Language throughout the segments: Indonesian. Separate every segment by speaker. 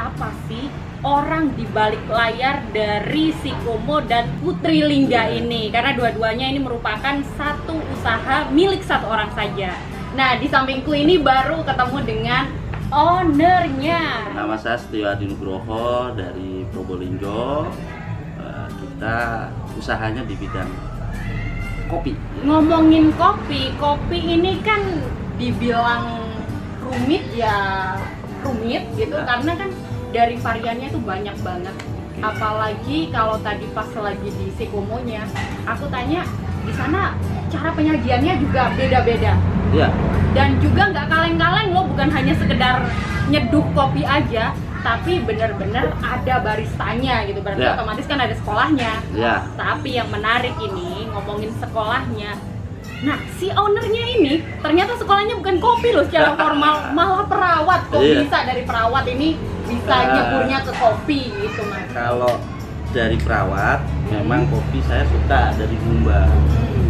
Speaker 1: siapa sih orang di balik layar dari Sikomo dan Putri Lingga ini, karena dua-duanya ini merupakan satu usaha milik satu orang saja. Nah, di sampingku ini baru ketemu dengan ownernya.
Speaker 2: Nama saya Setio Adi Nugroho dari Probolinggo. Kita usahanya di bidang kopi.
Speaker 1: Ngomongin kopi, kopi ini kan dibilang rumit ya rumit gitu, karena kan dari variannya tuh banyak banget. Apalagi kalau tadi pas lagi di Sikomonya, aku tanya di sana cara penyajiannya juga beda-beda.
Speaker 2: Iya.
Speaker 1: Dan juga nggak kaleng-kaleng loh, bukan hanya sekedar nyeduh kopi aja, tapi bener-bener ada baristanya gitu. Berarti otomatis kan ada sekolahnya.
Speaker 2: Iya.
Speaker 1: Tapi yang menarik ini ngomongin sekolahnya. Nah, si ownernya ini ternyata sekolahnya bukan kopi loh secara formal, malah perawat. Kok bisa dari perawat ini bisa nyeburnya ke kopi gitu, Mas?
Speaker 2: Kalau dari perawat, memang kopi saya suka dari Bumba.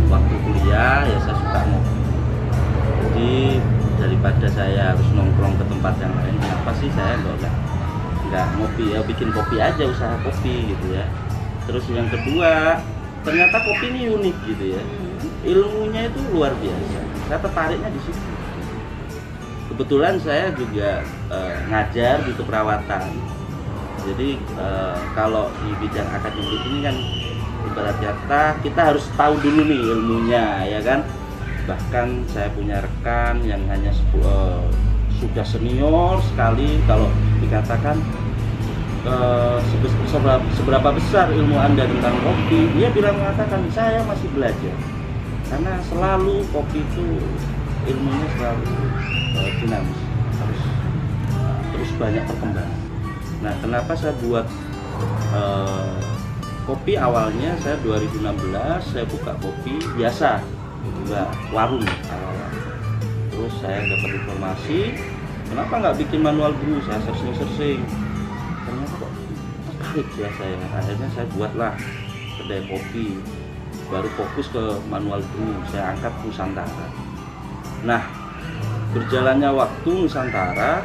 Speaker 2: Waktu kuliah ya saya suka ngopi. Jadi daripada saya harus nongkrong ke tempat yang lain, kenapa sih saya nggak ngopi ya, bikin kopi aja, usaha kopi gitu ya. Terus yang kedua, ternyata kopi ini unik gitu ya. Ilmunya itu luar biasa. Saya tertariknya di situ. Kebetulan saya juga ngajar di keperawatan. Jadi kalau di bidang akademik ini kan ibarat kata kita harus tahu dulu nih ilmunya, ya kan. Bahkan saya punya rekan yang hanya sudah senior sekali. Kalau dikatakan seberapa besar ilmu Anda tentang kopi, dia mengatakan saya masih belajar. Karena selalu kopi itu ilmunya selalu dinamis, terus banyak perkembangan. Nah, kenapa saya buat kopi? Awalnya saya 2016 saya buka kopi biasa, enggak warung awal. Terus saya dapat informasi, kenapa nggak bikin manual brew? Saya searching, ternyata kok tertarik ya saya. Akhirnya saya buatlah kedai kopi. Baru fokus ke manual brew, saya angkat Nusantara. Nah, berjalannya waktu Nusantara,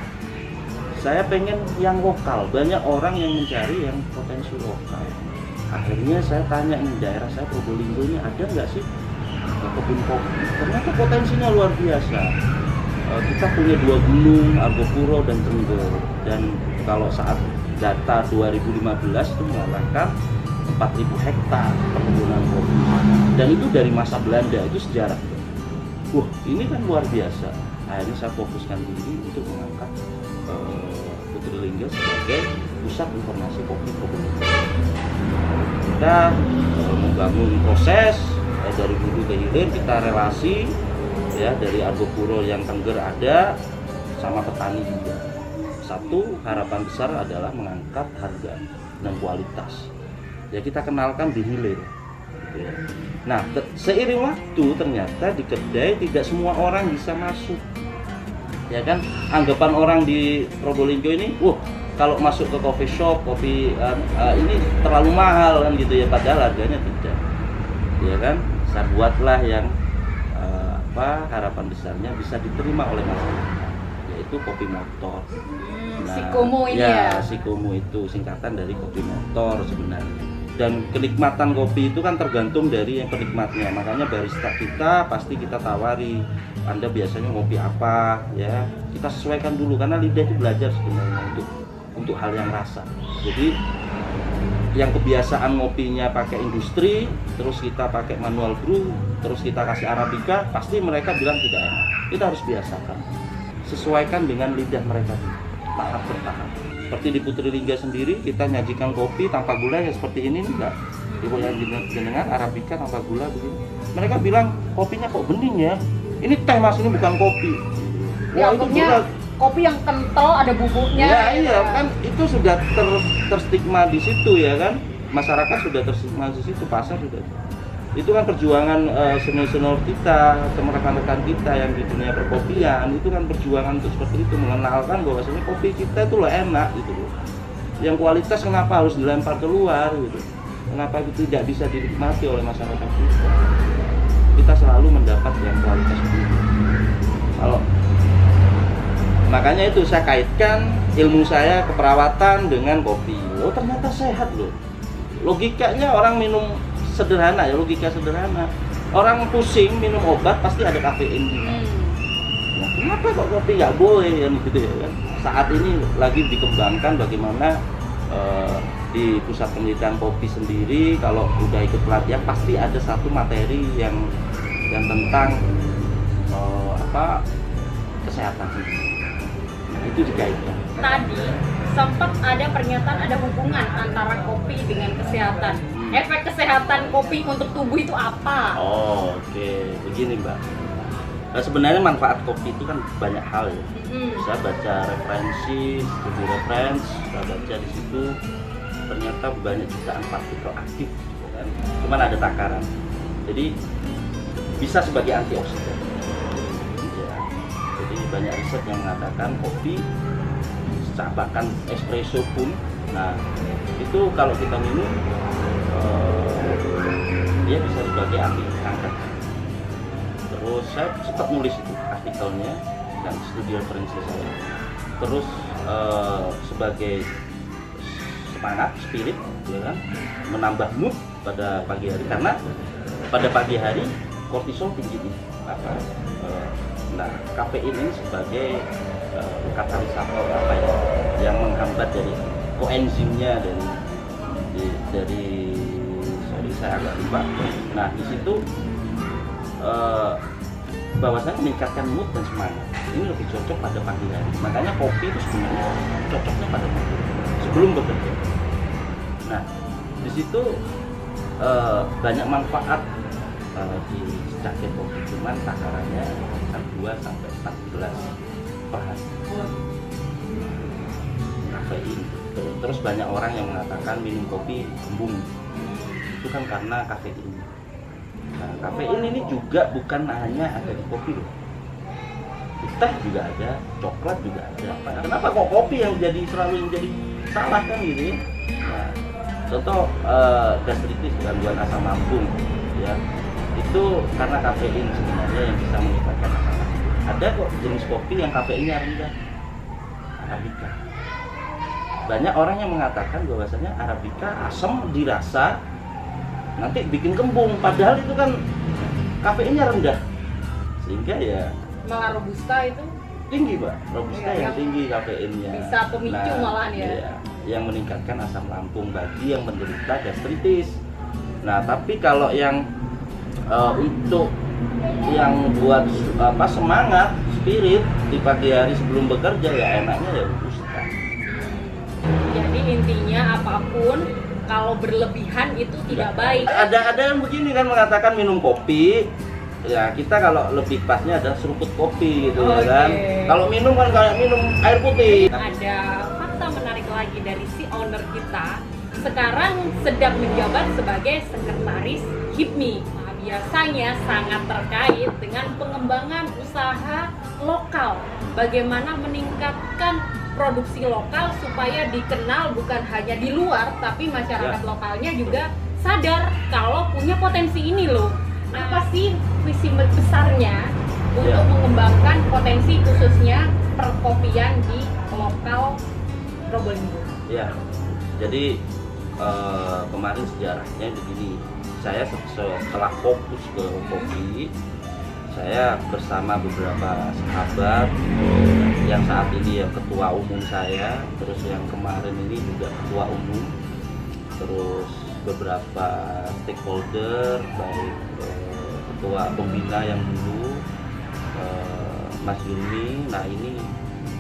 Speaker 2: saya pengen yang lokal. Banyak orang yang mencari yang potensi lokal. Akhirnya saya tanya nih, daerah saya Probolinggo ini ada nggak sih kebun kopi? Ternyata potensinya luar biasa. Kita punya 2 gunung, Argopuro dan Tengger. Dan kalau saat data 2015 itu mengatakan 4.000 hektar perkebunan kopi, dan itu dari masa Belanda, itu sejarah. Wah, ini kan luar biasa. Akhirnya saya fokuskan diri untuk mengangkat Putri Lingga sebagai pusat informasi kopi Probolinggo. Kita membangun proses dari hulu ke hilir, kita relasi ya, dari Argopuro yang Tengger ada sama petani juga. Satu harapan besar adalah mengangkat harga dan kualitas. Ya, kita kenalkan di hilir gitu ya. Nah, seiring waktu ternyata di kedai tidak semua orang bisa masuk, ya kan. Anggapan orang di Probolinggo ini, kalau masuk ke coffee shop, kopi ini terlalu mahal kan gitu ya, padahal harganya tidak, ya kan. Saya buatlah yang harapan besarnya bisa diterima oleh masyarakat, yaitu kopi motor. Nah,
Speaker 1: Sikomo ini ya.
Speaker 2: Sikomo itu singkatan dari kopi motor sebenarnya. Dan kenikmatan kopi itu kan tergantung dari yang penikmatnya. Makanya barista kita pasti kita tawari, Anda biasanya ngopi apa ya. Kita sesuaikan dulu, karena lidah itu belajar sebenarnya untuk hal yang rasa. Jadi yang kebiasaan ngopinya pakai industri, terus kita pakai manual brew, terus kita kasih arabica, pasti mereka bilang tidak enak. Kita harus biasakan, sesuaikan dengan lidah mereka dulu, tahap per tahap. Seperti di Putri Lingga sendiri, kita nyajikan kopi tanpa gula ya seperti ini, enggak. Ibu yang jenengan arabica tanpa gula begini. Mereka bilang kopinya kok bening ya. Ini teh Mas, ini bukan kopi.
Speaker 1: Wah, itu berat. Kopi yang kental ada bubuknya.
Speaker 2: Ya iya kan, itu sudah terstigma di situ ya kan. Masyarakat sudah terstigma di situ, pasar sudah. Itu kan perjuangan senior-senior kita, rekan-rekan kita yang di dunia perkopian, itu kan perjuangan untuk seperti itu, mengenalkan bahwasanya kopi kita itu loh enak gitu loh. Yang kualitas kenapa harus dilempar keluar gitu? Kenapa itu tidak bisa dinikmati oleh masyarakat kita? Kita selalu mendapat yang kualitas dulu. Kalau makanya itu saya kaitkan ilmu saya keperawatan dengan kopi. Oh ternyata sehat loh. Logikanya orang minum sederhana ya, logika sederhana. Orang pusing minum obat pasti ada kafein. Nah, kenapa kok kopi nggak boleh kan gitu ya kan? Saat ini lagi dikembangkan bagaimana di pusat penelitian kopi sendiri kalau udah ikut pelatihan pasti ada satu materi yang tentang kesehatan. Nah, itu dikaitkan.
Speaker 1: Tadi sempat ada pernyataan ada hubungan antara kopi dengan kesehatan. Efek kesehatan kopi untuk tubuh itu apa?
Speaker 2: Oh, oke. Begini Mbak. Nah, sebenarnya manfaat kopi itu kan banyak hal ya. Saya baca referensi, studi referensi, saya baca di situ ternyata banyak jutaan partikel aktif, kan? Cuman ada takaran. Jadi bisa sebagai antioksidan. Ya. Jadi banyak riset yang mengatakan kopi, bahkan espresso pun, nah itu kalau kita minum dia bisa sebagai anti kanker. Terus saya sempat nulis itu artikelnya dan studi referensi saya. Terus sebagai semangat, spirit, ya kan, menambah mood pada pagi hari karena pada pagi hari kortisol tinggi nih. Nah, kafein ini sebagai katalisator yang menghambat dari koenzimnya dari sorry saya agak lupa. Nah di situ bahwasanya meningkatkan mood dan semangat ini lebih cocok pada pagi hari. Makanya kopi itu sebenarnya cocoknya pada pagi sebelum bekerja. Nah di situ banyak manfaat di secangkir kopi, cuman takarannya 2 sampai 4 gelas per hari kafein. Terus banyak orang yang mengatakan minum kopi kembung, itu kan karena kafein. Nah, kafein ini juga bukan hanya ada di kopi loh, di teh juga ada, coklat juga ada. Kenapa kok kopi yang selalu jadi salah kan gitu ya? Nah, contoh gastritis, gangguan asam lambung ya, itu karena kafein sebenarnya yang bisa meningkatkan asam lambung. Ada kok jenis kopi yang kafeinnya rendah, Arabica. Banyak orang yang mengatakan bahwasanya Arabica asam dirasa nanti bikin kembung, padahal itu kan kafeinnya rendah, sehingga ya
Speaker 1: malah Robusta itu
Speaker 2: tinggi Pak, Robusta ya, yang tinggi kafeinnya
Speaker 1: bisa pemicu malahan ya,
Speaker 2: yang meningkatkan asam lambung bagi yang menderita gastritis. Nah tapi kalau yang untuk yang buat semangat, spirit di pagi hari sebelum bekerja ya enaknya ya Robusta.
Speaker 1: Jadi intinya apapun kalau berlebihan itu tidak baik.
Speaker 2: Ada yang begini kan mengatakan minum kopi, ya kita kalau lebih pasnya ada seruput kopi gitu ya kan. Kalau minum kan kayak minum air putih.
Speaker 1: Ada fakta menarik lagi dari si owner kita, sekarang sedang menjabat sebagai sekretaris HIPMI. Nah, biasanya sangat terkait dengan pengembangan usaha lokal. Bagaimana meningkatkan produksi lokal supaya dikenal bukan hanya di luar, tapi masyarakat lokalnya juga sadar kalau punya potensi ini loh. Apa sih visi besarnya untuk mengembangkan potensi khususnya perkopian di lokal Probolinggo? Ya,
Speaker 2: jadi kemarin sejarahnya begini, saya setelah fokus ke kopi, saya bersama beberapa sahabat yang saat ini ya ketua umum saya, terus yang kemarin ini juga ketua umum, terus beberapa stakeholder baik ketua pembina yang dulu Mas Yumi, nah ini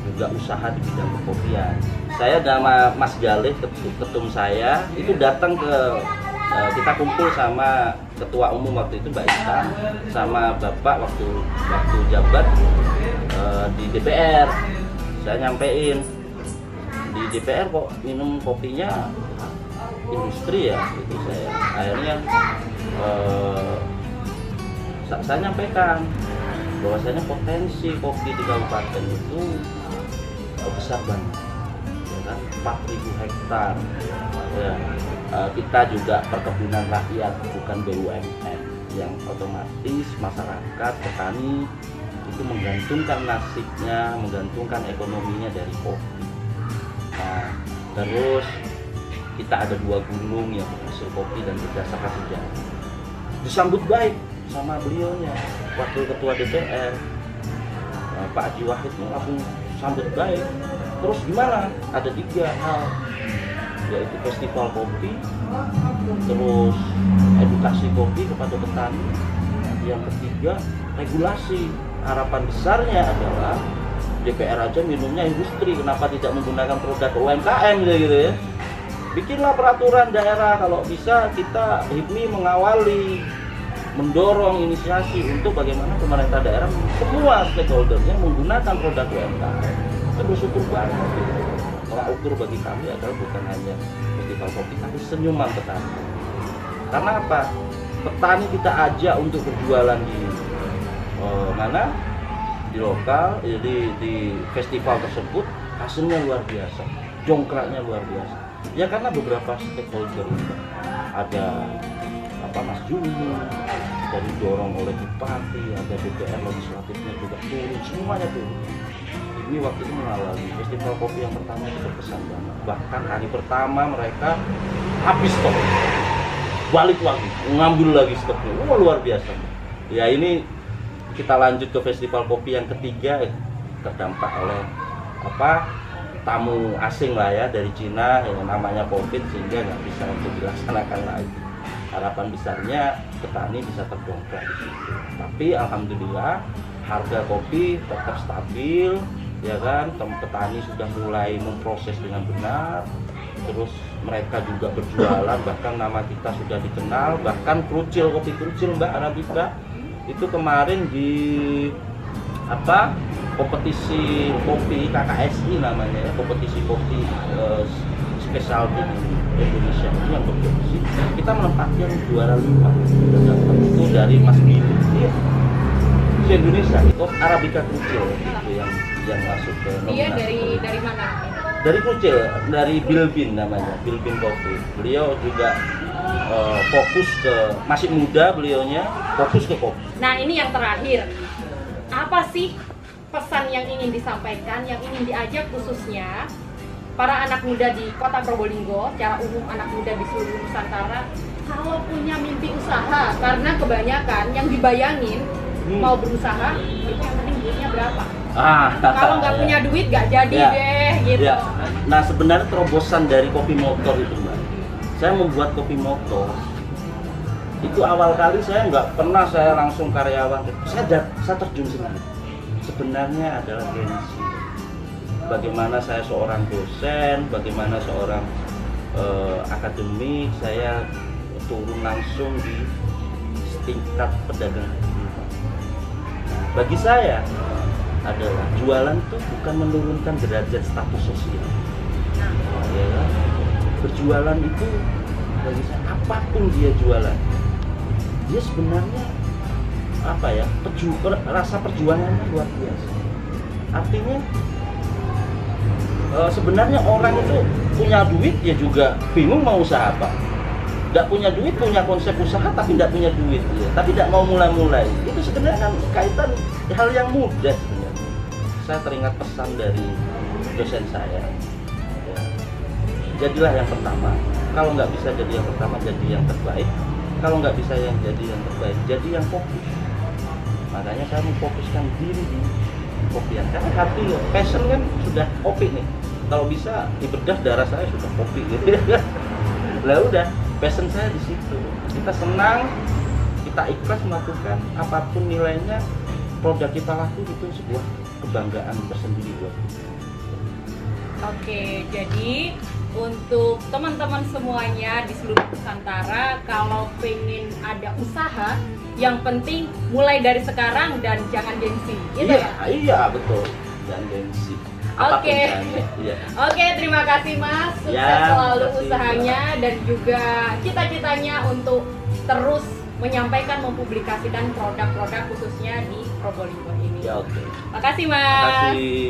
Speaker 2: juga usaha di bidang perkopian. Saya sama Mas Galih, ketum saya itu datang ke kita kumpul sama ketua umum waktu itu Mbak Ita sama Bapak waktu jabat di DPR. Saya nyampein di DPR kok minum kopinya industri ya gitu. Saya akhirnya saya nyampaikan bahwasanya potensi kopi di kabupaten itu besar banget ya kan, 4.000 hektar ya. Kita juga perkebunan rakyat bukan BUMN yang otomatis masyarakat petani itu menggantungkan nasibnya, menggantungkan ekonominya dari kopi. Nah, terus kita ada 2 gunung yang menghasil kopi dan berdasarkan sejarah. Disambut baik sama beliaunya, wakil ketua DPR, Pak Haji Wahid langsung sambut baik. Terus gimana? Ada 3 hal, yaitu festival kopi, terus edukasi kopi kepada petani, yang ketiga regulasi. Harapan besarnya adalah DPR aja minumnya industri, kenapa tidak menggunakan produk UMKM gitu ya. Bikinlah peraturan daerah, kalau bisa kita HIPMI mengawali, mendorong inisiasi untuk bagaimana pemerintah daerah semua stakeholdernya menggunakan produk UMKM. Itu bersyukur banget. Tolak ukur bagi kami adalah bukan hanya festival kopi, tapi senyuman petani. Karena apa? Petani kita ajak untuk berjualan di mana? Di lokal, di festival tersebut, hasilnya luar biasa, jongkraknya luar biasa. Ya karena beberapa stakeholder, ada Mas Juni, dari dorong oleh Bupati, ada DPR legislatifnya juga turun, semuanya turun. Ini waktu itu mengalami festival kopi yang pertama itu berkesan banget. Bahkan hari pertama mereka habis stok, balik lagi, ngambil lagi stoknya, luar biasa. Ya ini kita lanjut ke festival kopi yang ketiga, terdampak oleh tamu asing lah ya, dari Cina yang namanya COVID, sehingga nggak bisa untuk dilaksanakan lagi. Harapan besarnya petani bisa terdongkrak di situ. Tapi alhamdulillah harga kopi tetap stabil, ya kan. Petani sudah mulai memproses dengan benar. Terus mereka juga berjualan, bahkan nama kita sudah dikenal. Bahkan Krucil, kopi Krucil Mbak Arabica itu kemarin di kompetisi kopi KKSI namanya ya, kompetisi kopi specialty Indonesia itu yang berproduksi, kita menempatkan juara 5 itu dari Mas Bilu di Indonesia. Itu Arabica Krucil itu yang masuk ke nominasi.
Speaker 1: Dia dari mana?
Speaker 2: Dari Krucil, dari Bilbin namanya, Bilbin Coffee. Beliau juga fokus ke, masih muda beliaunya, fokus ke kopi.
Speaker 1: Nah ini yang terakhir, apa sih pesan yang ingin disampaikan, yang ingin diajak khususnya para anak muda di Kota Probolinggo, secara umum anak muda di seluruh Nusantara, kalau punya mimpi usaha, karena kebanyakan yang dibayangin mau berusaha itu yang penting duitnya berapa. Kalau nggak punya duit nggak jadi deh gitu.
Speaker 2: Ya. Nah sebenarnya terobosan dari kopi motor itu Mbak, saya membuat kopi motor itu awal kali saya nggak pernah saya langsung karyawan, saya terjun sendiri. Sebenarnya adalah gengsi. Bagaimana saya seorang dosen, bagaimana seorang akademik, saya turun langsung di tingkat pedagang kaki lima. Bagi saya adalah jualan itu bukan menurunkan derajat status sosial. Ya, berjualan itu bagi saya apapun dia jualan, dia sebenarnya rasa perjuangannya luar biasa. Artinya sebenarnya orang itu punya duit ya juga bingung mau usaha apa. Tidak punya duit, punya konsep usaha tapi tidak punya duit ya. Tapi tidak mau mulai-mulai. Itu sebenarnya kan kaitan hal yang mudah sebenarnya. Saya teringat pesan dari dosen saya ya, jadilah yang pertama. Kalau nggak bisa jadi yang pertama, jadi yang terbaik. Kalau nggak bisa yang jadi yang terbaik, jadi yang fokus. Makanya saya memfokuskan diri di kopian, karena hati passion kan sudah kopi nih. Kalau bisa dibedah darah saya sudah kopi gitu. Lah udah, passion saya di situ. Kita senang, kita ikhlas melakukan apapun nilainya, produk kita laku itu sebuah kebanggaan tersendiri buat kita.
Speaker 1: Oke, jadi untuk teman-teman semuanya di seluruh Nusantara, kalau pengen ada usaha, yang penting mulai dari sekarang dan jangan gengsi, gitu ya?
Speaker 2: Iya betul, jangan gengsi.
Speaker 1: Oke, Oke, terima kasih Mas, sukses selalu usahanya dan juga cita-citanya untuk terus menyampaikan, mempublikasikan produk-produk khususnya di Probolinggo ini.
Speaker 2: Ya oke.
Speaker 1: Makasih Mas.
Speaker 2: Terima kasih.